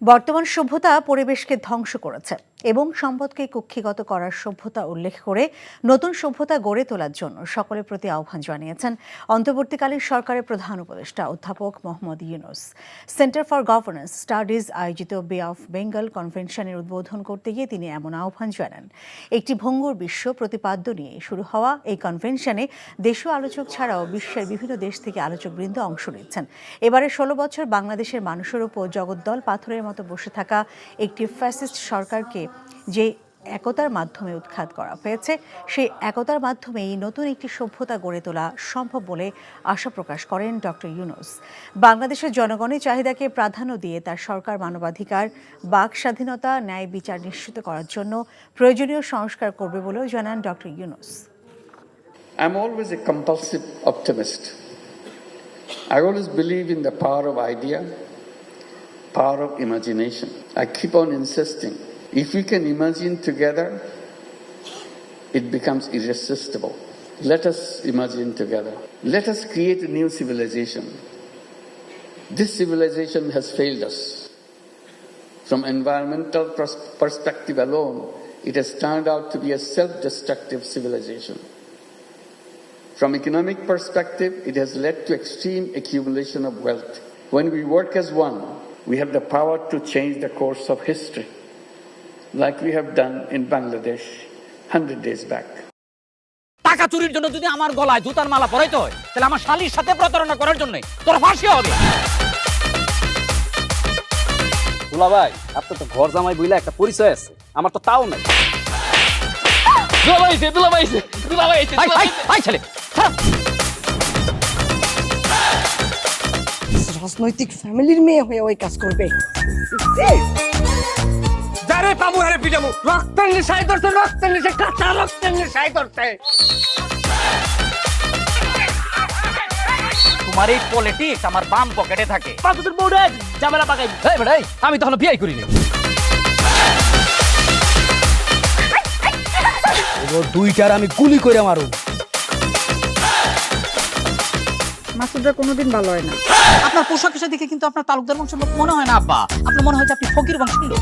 বর্তমান সভ্যতা পরিবেশকে ধ্বংস করেছে এবং সম্পদকে কুক্ষিগত করার সভ্যতা উল্লেখ করে নতুন সভ্যতা গড়ে তোলার জন্য সকলের প্রতি আহ্বান জানিয়েছেন অন্তর্বর্তীকালীন সরকারের প্রধান উপদেষ্টা অধ্যাপক Mohammad Yunus. Centre for governance studies আয়োজিত বে অফ বেঙ্গল কনভেনশনের উদ্বোধন করতে গিয়ে তিনি এমন আহ্বান জানান। একটি ভঙ্গুর বিশ্ব প্রতিপাদ্য নিয়ে শুরু হওয়া এই কনভেনশনে দেশীয় আলোচক ছাড়াও বিশ্বের বিভিন্ন দেশ থেকে আলোচকবৃন্দ অংশ নিচ্ছেন। এবারে ১৬ বছর বাংলাদেশের মানুষের উপর জগদ্দল পাথরের মতো বসে থাকা একটি ফ্যাসিস্ট সরকারকে যে একতার মাধ্যমে উৎখাত করা হয়েছে, সেই একতার মাধ্যমেই নতুন একটি সভ্যতা গড়ে তোলা সম্ভব বলে আশা প্রকাশ করেন ডক্টর ইউনূস। বাংলাদেশের জনগণের চাহিদাকে প্রাধান্য দিয়ে তার সরকার মানবাধিকার, বাক স্বাধীনতা, ন্যায় বিচার নিশ্চিত করার জন্য প্রয়োজনীয় সংস্কার করবে বলেও জানান doctor Yunus. I'm always a compulsive optimist. I always believe in the power of idea, power of imagination. I keep on insisting, if we can imagine together, it becomes irresistible. Let us imagine together. Let us create a new civilization. This civilization has failed us. From environmental perspective alone, it has turned out to be a self-destructive civilization. From economic perspective, it has led to extreme accumulation of wealth. When we work as one, we have the power to change the course of history, like we have done in Bangladesh 100 days back. টাকা চুরির জন্য যদি আমার গলায় জুতার মালা পরাইতে হয়, তাহলে আমার শালীর সাথে প্রতারণা করার জন্য তোর ফাঁসি হবে। দুলা ভাই, আপনার তো ঘর জামাই বইলা একটা পরিচয় আছে, আমার তো তাও নাই। রাজনৈতিক ফ্যামিলির মেয়ে হয়ে ওই কাজ করবে। যারে পাবো আরে পিটাবো, রক্তের নেশায় ধরছে, রক্তের নেশায়, কাঁচা রক্তের নেশায় ধরছে। তোমার এই পলিটিক্স আমার বাম পকেটে থাকে। পাতুদের বউরে ঝামেলা পাকাই। এই বেটাই, আমি তখন বিয়ে করিনি। দুইটার আমি গুলি করে মারু। মাসুদরা কোনোদিন ভালো হয় না। আপনার পোশাক আশাক দেখে কিন্তু আপনার তালুকদার বংশের লোক মনে হয় না আব্বা, আপনার মনে হয় যে আপনি ফকির বংশের লোক।